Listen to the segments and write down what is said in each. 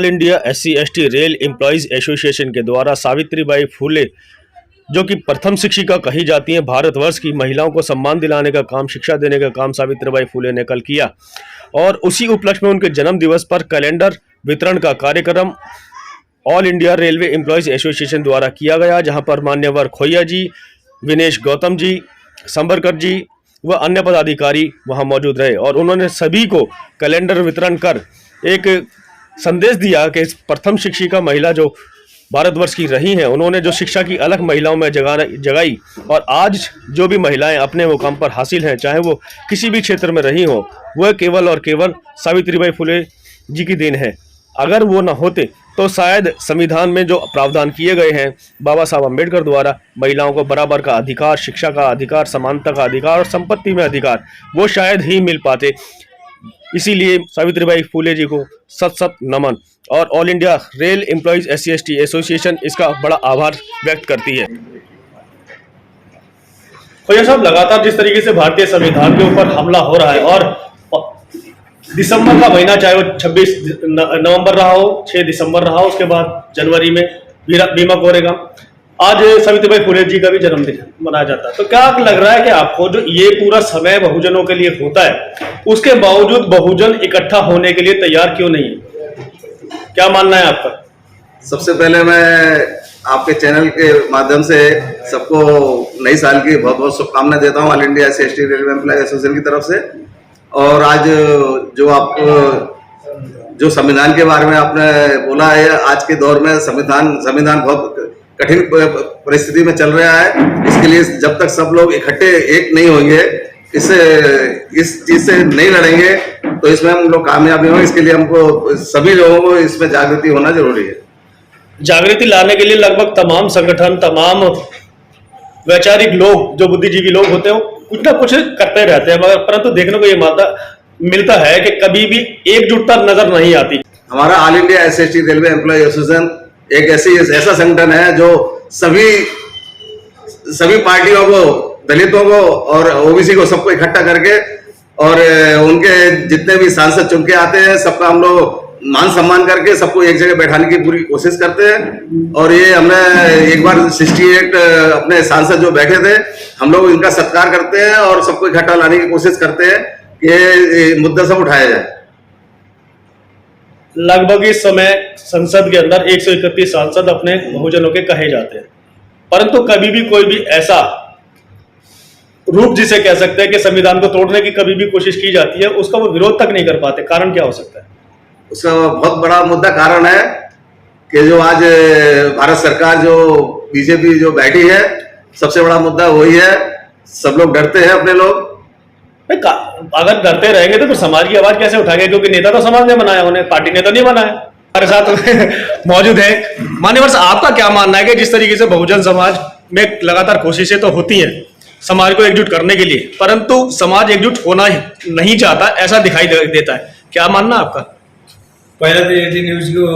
All India SC/ST rail employees association के द्वारा सावित्रीबाई फुले जो कि प्रथम शिक्षिका कही जाती हैं, भारतवर्ष की महिलाओं को सम्मान दिलाने का काम, शिक्षा देने का काम सावित्रीबाई फुले ने कल किया। और उसी उपलक्ष्य में उनके जन्म दिवस पर कैलेंडर वितरण का कार्यक्रम all India railway employees association द्वारा किया गया, जहां पर मान्यवर खोइया जी, विनेश गौतम जी, संबरकर जी व अन्य पदाधिकारी वहां मौजूद रहे। और उन्होंने सभी को कैलेंडर वितरण कर एक संदेश दिया कि प्रथम शिक्षिका महिला जो भारतवर्ष की रही हैं, उन्होंने जो शिक्षा की अलग महिलाओं में जगाई और आज जो भी महिलाएं अपने मुकाम पर हासिल हैं, चाहे वो किसी भी क्षेत्र में रही हों, वह केवल और केवल सावित्रीबाई फुले जी की देन है। अगर वो न होते तो शायद संविधान में जो प्रावधान किए गए हैं बाबा साहब अम्बेडकर द्वारा, महिलाओं को बराबर का अधिकार, शिक्षा का अधिकार, समानता का अधिकार और संपत्ति में अधिकार, वो शायद ही मिल पाते। इसीलिए सावित्रीबाई फुले जी को सत सत नमन। और all India rail employees SC/ST association इसका बड़ा आभार व्यक्त करती है। खोइया साहब, लगातार जिस तरीके से भारतीय संविधान के ऊपर हमला हो रहा है और दिसंबर का महीना, चाहे वो 26 नवंबर रहा हो, 6 दिसंबर रहा हो, उसके बाद जनवरी में भीमा कोरेगांव, आज सावित्रीबाई फुले जी का भी जन्मदिन मनाया जाता है। तो क्या लग रहा है कि आपको जो ये पूरा समय बहुजनों के लिए होता है, उसके बावजूद बहुजन इकट्ठा होने के लिए तैयार क्यों नहीं है? क्या मानना है आपका? सबसे पहले मैं आपके चैनल के माध्यम से सबको नई साल की बहुत बहुत शुभकामनाएं देता हूं, all India SC/ST railway employees association की तरफ से। और आज जो आप जो संविधान के बारे में आपने बोला है, आज के दौर में संविधान बहुत कठिन परिस्थिति में चल रहा है। इसके लिए जब तक सब लोग इकट्ठे एक नहीं होंगे, इस चीज से नहीं लड़ेंगे, तो इसमें हम लोग कामयाबी होंगे। इसके लिए हमको सभी लोगों को इसमें जागृति होना जरूरी है। जागृति लाने के लिए लगभग तमाम संगठन, तमाम वैचारिक लोग, जो बुद्धिजीवी लोग होते हैं, कुछ ना कुछ करते रहते हैं, मगर परंतु देखने को ये मिलता है कि कभी भी एकजुटता नजर नहीं आती। हमारा all India SC/ST railway employ association एक ऐसा संगठन है जो सभी पार्टियों को, दलितों को और OBC को सबको इकट्ठा करके और उनके जितने भी सांसद चुन के आते हैं, सबका हम लोग मान सम्मान करके सबको एक जगह बैठाने की पूरी कोशिश करते हैं। और ये हमने एक बार 68 अपने सांसद जो बैठे थे, हम लोग इनका सत्कार करते हैं और सबको इकट्ठा लाने की कोशिश करते हैं कि ये मुद्दा सब उठाया जाए। लगभग इस समय संसद के अंदर 131 सांसद अपने बहुजनों के कहे जाते हैं, परंतु कभी भी कोई भी ऐसा रूप जिसे कह सकते हैं कि संविधान को तोड़ने की कभी भी कोशिश की जाती है, उसका वो विरोध तक नहीं कर पाते। कारण क्या हो सकता है? उसका बहुत बड़ा मुद्दा कारण है कि जो आज भारत सरकार, जो बीजेपी जो बैठी है, सबसे बड़ा मुद्दा वही है। सब लोग डरते हैं अपने लोग। अगर डरते रहेंगे तो फिर समाज की आवाज कैसे उठाएंगे? क्योंकि नेता तो समाज ने बनाया, उन्हें पार्टी ने तो नहीं बनाया। हमारे साथ मौजूद है मान्यवर, आपका क्या मानना है कि जिस तरीके से बहुजन समाज में लगातार कोशिशें तो होती हैं समाज को एकजुट करने के लिए, परंतु समाज एकजुट होना नहीं चाहता, ऐसा दिखाई देता है, क्या मानना आपका? पहले तो AT न्यूज को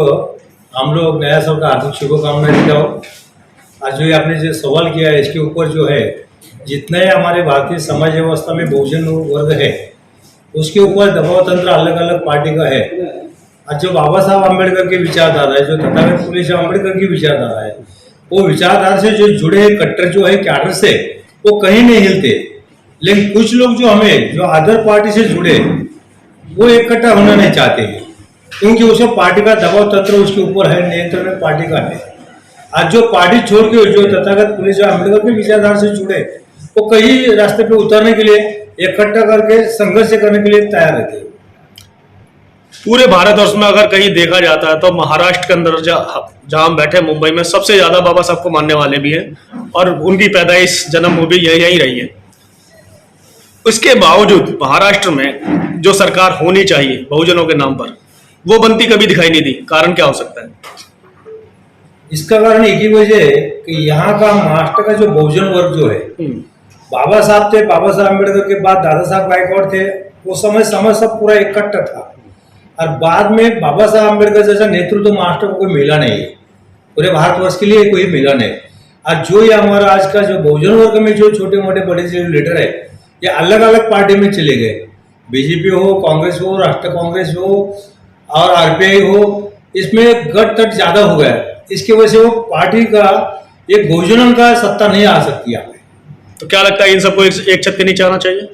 हम लोग नया साल का हार्दिक शुभकामनाएं देता हूँ। आज जो आपने जो सवाल किया है, इसके ऊपर जो है, जितने हमारे भारतीय समाज व्यवस्था में बहुजन वर्ग है, उसके ऊपर दबाव तंत्र अलग अलग पार्टी का है। आज जो बाबा साहब अम्बेडकर की विचारधारा है, जो तथागत फुले अम्बेडकर की विचारधारा है, वो विचारधारा से जो जुड़े कट्टर जो है कैडर से, वो कहीं नहीं हिलते। लेकिन कुछ लोग जो हमें जो अदर पार्टी से जुड़े, वो इकट्ठा होना नहीं चाहते हैं, क्योंकि उसको पार्टी का दबाव तंत्र उसके ऊपर है, नियंत्रण में पार्टी का है। आज जो पार्टी छोड़ के जो तथागत फुले अम्बेडकर की विचारधारा से जुड़े, वो कई रास्ते पे उतरने के लिए, इकट्ठा करके संघर्ष करने के लिए तैयार रहते हैं। पूरे भारतवर्ष में अगर कहीं देखा जाता है तो महाराष्ट्र के अंदर जहां हम बैठे मुंबई में, सबसे ज्यादा बाबा साहब को मानने वाले भी हैं और उनकी पैदाइश, जन्मभूमि यही रही है। उसके बावजूद महाराष्ट्र में जो सरकार होनी चाहिए बहुजनों के नाम पर, वो बनती कभी दिखाई नहीं दी। कारण क्या हो सकता है? इसका कारण एक ही वजह है कि यहाँ का महाराष्ट्र का जो बहुजन वर्ग जो है, बाबा साहब थे, बाबा साहब अम्बेडकर के बाद दादा साहब गायकवाड़ थे, वो समय सब पूरा इकट्ठा था। और बाद में बाबा साहब अम्बेडकर जैसा नेतृत्व महाराष्ट्र को कोई मिला नहीं है, पूरे भारतवर्ष के लिए कोई मिला नहीं। और जो ये हमारा आज का जो बहुजन वर्ग में जो छोटे मोटे बड़े जो लीडर है, ये अलग अलग पार्टी में चले गए। बीजेपी हो, कांग्रेस हो, राष्ट्र कांग्रेस हो और RPI हो, इसमें गट तट ज्यादा हो गया है। इसकी वजह से वो पार्टी का एक बहुजनों का सत्ता नहीं आ सकती यहाँ पे। तो क्या लगता है इन सबको एक छत के नीचे आना चाहिए?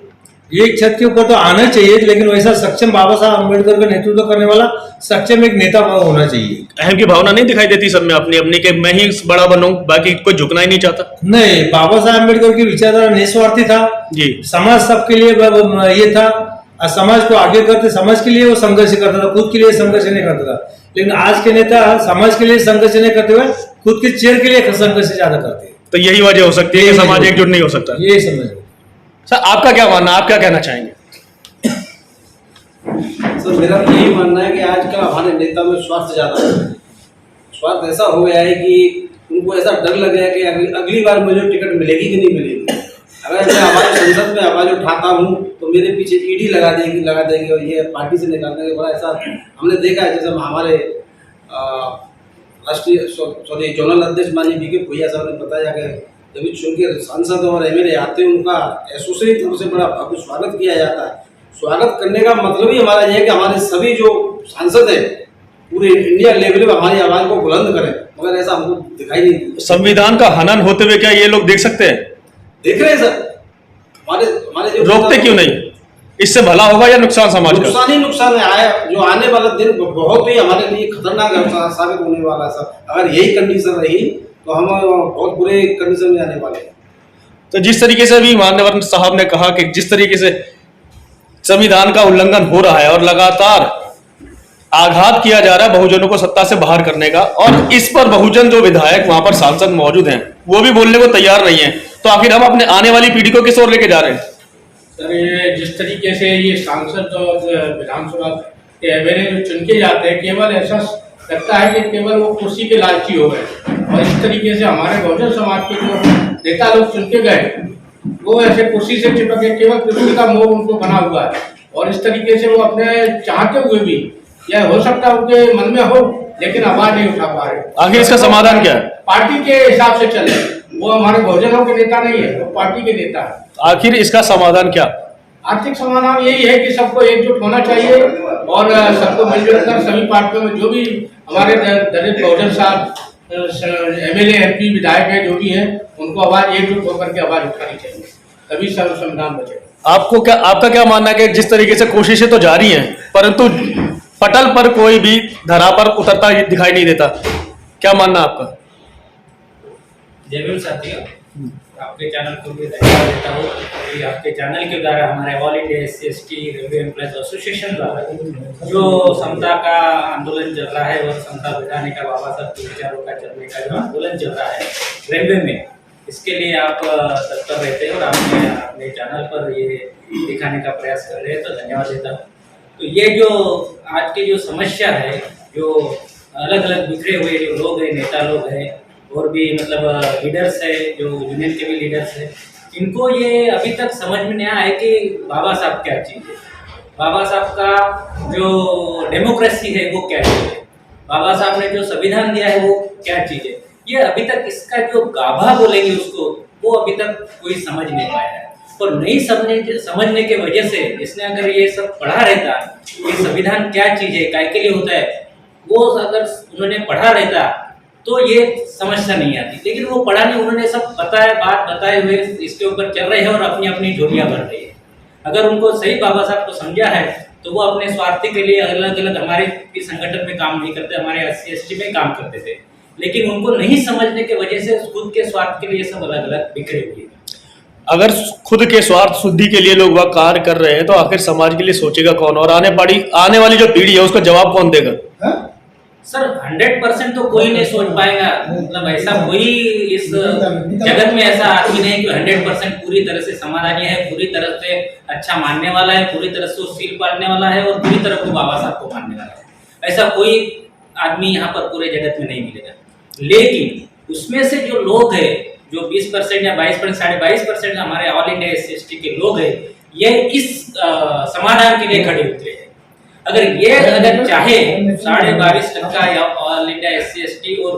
एक छत के ऊपर तो आना चाहिए, लेकिन वैसा सक्षम बाबा साहब अम्बेडकर का नेतृत्व करने वाला सक्षम एक नेता होना चाहिए। अहम की भावना नहीं दिखाई देती सब में अपनी अपनी के मैं ही बड़ा बनूं, बाकी कोई झुकना ही नहीं चाहता। नहीं, बाबा साहब अम्बेडकर की विचारधारा निस्वार्थी था जी। समाज सबके लिए ये था, और समाज को आगे करते, समाज के लिए वो संघर्ष करता था, खुद के लिए संघर्ष नहीं करता था। लेकिन आज के नेता समाज के लिए संघर्ष नहीं करते हुए खुद के चेयर के लिए संघर्ष ज्यादा करते हैं। तो यही वजह हो सकती है कि समाज एकजुट नहीं हो सकता। यही समझ। सर आपका क्या मानना, आप क्या कहना चाहेंगे? सर मेरा तो यही मानना है कि आजकल हमारे नेता में स्वार्थ ज़्यादा है। स्वार्थ ऐसा हो गया है कि उनको ऐसा डर लग गया है कि अगली बार मुझे टिकट मिलेगी कि नहीं मिलेगी। अगर मैं हमारे संसद में आवाज़ उठाता हूँ तो मेरे पीछे ईडी लगा देंगे और ये पार्टी से निकाल देंगे। बड़ा ऐसा हमने देखा है। जैसे हमारे राष्ट्रीय जोनल अध्यक्ष माननीय बी के भैया साहब ने बताया कि जब चुन के सांसद और एमएलए आते हैं उनका एसोसिएट की तरफ से बड़ा भव्य स्वागत किया जाता है। स्वागत करने का मतलब ही हमारा ये है कि हमारे सभी जो सांसद हैं पूरे इंडिया लेवल पे हमारी आवाज को बुलंद करें, मगर ऐसा हमको दिखाई नहीं देता। संविधान का हनन होते हुए क्या ये लोग देख सकते हैं? देख रहे हैं सर। हमारे जो रोकते क्यों नहीं? इससे भला होगा या नुकसान समाज का? नुकसान ही नुकसान है। आया जो आने वाला दिन बहुत ही हमारे लिए खतरनाक साबित होने वाला है सर। अगर यही कंडीशन रही तो हम बहुत बुरे कंडीशन में आने वाले हैं। तो जिस तरीके से अभी मान्यवर साहब ने कहा कि जिस तरीके से संविधान का उल्लंघन हो रहा है और लगातार आघात किया जा रहा है बहुजनों को सत्ता से बाहर करने का, और इस पर बहुजन जो विधायक वहां पर सांसद मौजूद हैं वो भी बोलने को तैयार नहीं है, तो आखिर हम अपने आने वाली पीढ़ी को किस ओर लेके जा रहे हैं? सर ये जिस तरीके से ये सांसद और विधानसभा के एमएलए जो चुन के जाते हैं, केवल ऐसा लगता है कि केवल वो कुर्सी के लालची हो गए। और इस तरीके से हमारे बहुजन समाज के जो नेता लोग चुन के गए वो ऐसे कुर्सी से चिपके, केवल कुर्सी का मोह उनको बना हुआ है। और इस तरीके से वो अपने चाहते हुए भी, या हो सकता है उनके मन में हो, लेकिन आवाज नहीं उठा पा रहे। आखिर इसका समाधान क्या है? पार्टी के हिसाब से चले, वो हमारे बहुजनों के नेता नहीं है, वो पार्टी के नेता है। आखिर इसका समाधान क्या? आर्थिक समाधान यही है कि सबको एकजुट होना चाहिए और सबको मिलजुल कर सभी पार्टियों में जो भी हमारे दलित बहुजन साहब एमएलए एमपी विधायक है जो भी है उनको आवाज एकजुट होकर के आवाज उठानी चाहिए, तभी संविधान बचेगा। आपका क्या मानना है कि जिस तरीके से कोशिशें तो जारी हैं परंतु पटल पर कोई भी धरा पर उतरता दिखाई नहीं देता, क्या मानना आपका? जय भीम साथियों, आपके चैनल को भी धन्यवाद देता हूँ कि आपके चैनल के द्वारा हमारे all India SC/ST railway employees association द्वारा जो समता का आंदोलन चल रहा है और समता बिठाने का बाबा साहब के विचारों का चलने का जो आंदोलन चल रहा है रेलवे में, इसके लिए आप तत्पर रहते हैं और आपने अपने चैनल पर ये दिखाने का प्रयास कर रहे हैं, तो धन्यवाद देता हूँ। तो ये जो आज की जो समस्या है, जो अलग अलग बिखरे हुए जो लोग हैं, नेता लोग हैं और भी मतलब लीडर्स है, जो यूनियन के भी लीडर्स है, इनको ये अभी तक समझ में नहीं आया है कि बाबा साहब क्या चीज़ है, बाबा साहब का जो डेमोक्रेसी है वो क्या चीज़ है, बाबा साहब ने जो संविधान दिया है वो क्या चीज़ है। ये अभी तक इसका जो गाभा बोलेंगे उसको, वो अभी तक कोई समझ नहीं पाया है। और नहीं समझने के वजह से इसने अगर ये सब पढ़ा रहता, ये संविधान क्या चीज़ है, काय के लिए होता है, वो अगर उन्होंने पढ़ा रहता तो ये समस्या नहीं आती। लेकिन वो पढ़ा नहीं, उन्होंने सब बात बताए हुए इसके ऊपर चल रहे हैं और अपनी अपनी झोलियाँ भर रही है। अगर उनको सही बाबा साहब को समझा है तो वो अपने स्वार्थ के लिए अलग अलग हमारे संगठन में काम नहीं करते, हमारे SC/ST में काम करते थे, लेकिन उनको नहीं समझने की वजह से खुद के स्वार्थ के लिए सब अलग अलग बिखरे हुए। अगर खुद के स्वार्थ शुद्धि के लिए लोग वह कार्य कर रहे हैं तो आखिर समाज के लिए सोचेगा कौन, और आने वाली जो पीढ़ी है उसका जवाब कौन देगा? सर 100% तो कोई नहीं सोच पाएगा, मतलब ऐसा कोई इस जगत में ऐसा आदमी नहीं कि 100% पूरी तरह से समाधानी है, पूरी तरह से अच्छा मानने वाला है, पूरी तरह से सील पाड़ने वाला है और पूरी तरह को बाबा साहब को मानने वाला है। ऐसा कोई आदमी यहाँ पर पूरे जगत में नहीं मिलेगा। लेकिन उसमें से जो लोग हैं, जो 20% या 22%, 22.5% हमारे ऑल इंडिया SC/ST के लोग हैं, ये इस समाधान के लिए खड़े उतरे हैं। अगर चाहे 22.5% या ऑल इंडिया SC/ST और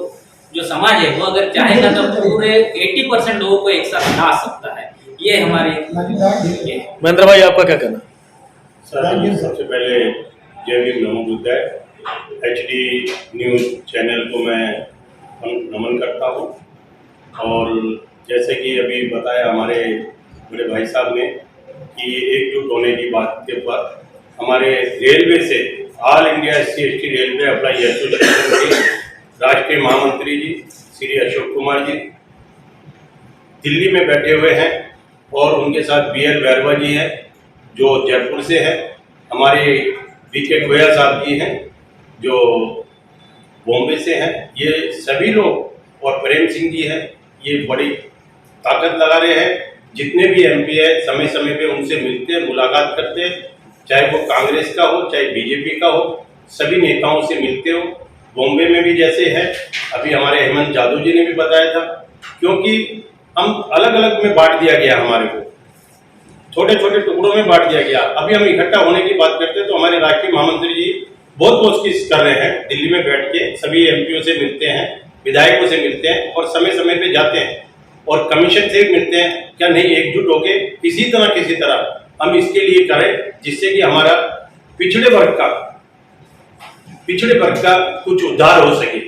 जो समाज है वो अगर चाहेगा तो पूरे 80% लोगों को एक साथ ला सकता है। ये हमारे महेंद्र भाई, आपका क्या कहना? सर सबसे पहले जय भीम नमो बुद्धाय। HD न्यूज़ चैनल को मैं नमन करता हूँ। और जैसे कि अभी बताया हमारे बड़े भाई साहब ने कि एकजुट होने की बात के ऊपर हमारे रेलवे से all India SC/ST railway employee association के राष्ट्रीय महामंत्री जी श्री अशोक कुमार जी दिल्ली में बैठे हुए हैं और उनके साथ BL बैरवा जी हैं जो जयपुर से हैं, हमारे BK गोयल साहब जी हैं जो बॉम्बे से हैं। ये सभी लोग और प्रेम सिंह जी हैं, ये बड़ी ताकत लगा रहे हैं। जितने भी MP है समय समय पे उनसे मिलते हैं, मुलाकात करते हैं, चाहे वो कांग्रेस का हो चाहे BJP का हो, सभी नेताओं से मिलते हो। बॉम्बे में भी जैसे है, अभी हमारे हेमंत जादव जी ने भी बताया था, क्योंकि हम अलग अलग में बांट दिया गया, हमारे को छोटे छोटे टुकड़ों में बांट दिया गया। अभी हम इकट्ठा होने की बात करते हैं तो हमारे राष्ट्रीय महामंत्री जी बहुत कोशिश कर रहे हैं, दिल्ली में बैठ के सभी MPओ से मिलते हैं, विधायकों से मिलते हैं और समय समय पे जाते हैं और कमीशन से मिलते हैं। क्या नहीं एकजुट होके किसी तरह हम इसके लिए करें जिससे कि हमारा पिछड़े वर्ग का कुछ उद्धार हो सके।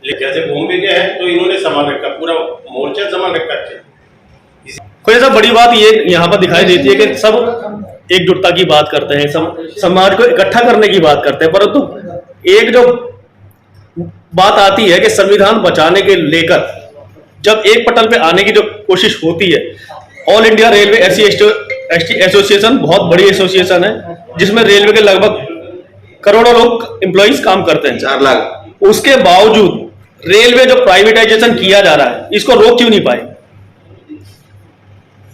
जैसे बॉम्बे के हैं तो इन्होंने संभाल रखा, पूरा मोर्चा संभाल रखा है। कोई ऐसा बड़ी बात ये यहाँ पर दिखाई देती है कि सब एकजुटता की बात करते हैं, समाज को इकट्ठा करने की बात करते हैं, परंतु एक जो बात आती है कि संविधान बचाने के लेकर जब एक पटल पे आने की जो कोशिश होती है, all India railway SC/ST association बहुत बड़ी एसोसिएशन है जिसमें रेलवे के लगभग करोड़ों लोग एम्प्लॉइज काम करते हैं, 4 लाख। उसके बावजूद रेलवे जो प्राइवेटाइजेशन किया जा रहा है इसको रोक क्यों नहीं पाए?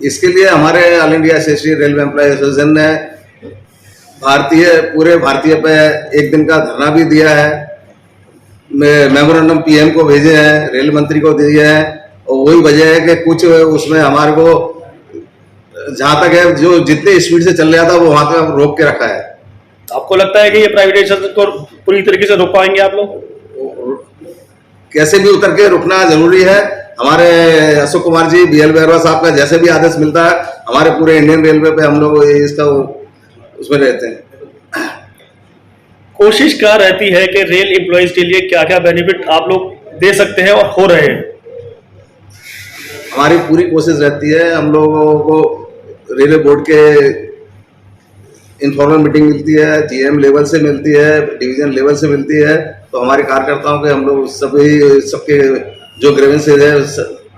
इसके लिए हमारे all India SC/ST railway employ association ने पूरे भारतीय पे एक दिन का धरना भी दिया है, मेमोरेंडम PM को भेजे हैं, रेल मंत्री को दिए हैं। और वही वजह है कि कुछ उसमें हमारे को जहाँ तक है जो जितने स्पीड से चल रहा था वो वहाँ पे रोक के रखा है। आपको लगता है कि ये प्राइवेटाइजेशन को पूरी तरीके से रोक पाएंगे आप लोग? कैसे भी उतर के रुकना जरूरी है। हमारे अशोक कुमार जी BL बैरवा साहब का जैसे भी आदेश मिलता है, हमारे पूरे इंडियन रेलवे पे हम लोग इसका उसमें रहते हैं। कोशिश क्या रहती है कि रेल एम्प्लॉइज के लिए क्या क्या बेनिफिट आप लोग दे सकते हैं और हो रहे हैं? हमारी पूरी कोशिश रहती है, हम लोगों को रेलवे बोर्ड के इन्फॉर्मल मीटिंग मिलती है, GM लेवल से मिलती है, डिवीजन लेवल से मिलती है। तो हमारे कार्यकर्ताओं के हम लोग सबके जो ग्रीवेंसेज है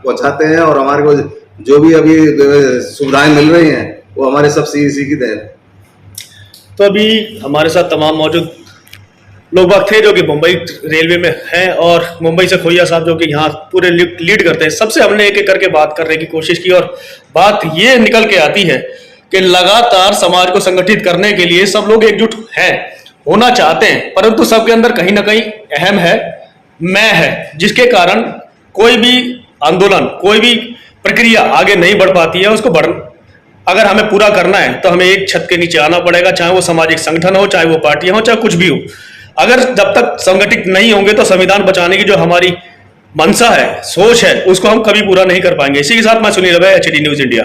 पहुंचाते हैं और हमारे को जो भी अभी सुविधाएं मिल रही हैं वो हमारे सब CEC की देन। तो अभी हमारे साथ तमाम मौजूद लोग बाग थे जो कि मुंबई रेलवे में हैं और मुंबई से खोइया साहब जो कि यहाँ पूरे लीड करते हैं। सबसे हमने एक एक करके बात करने की कोशिश की और बात ये निकल के आती है कि लगातार समाज को संगठित करने के लिए सब लोग एकजुट हैं, होना चाहते हैं, परंतु सबके अंदर कहीं ना कहीं अहम है, मैं है, जिसके कारण कोई भी आंदोलन, कोई भी प्रक्रिया आगे नहीं बढ़ पाती है। उसको अगर हमें पूरा करना है तो हमें एक छत के नीचे आना पड़ेगा, चाहे वो सामाजिक संगठन हो, चाहे वो पार्टियां हो, चाहे कुछ भी हो। अगर जब तक संगठित नहीं होंगे तो संविधान बचाने की जो हमारी मंशा है, सोच है, उसको हम कभी पूरा नहीं कर पाएंगे। इसी के साथ मैं सुनील रवै, HD न्यूज़ इंडिया।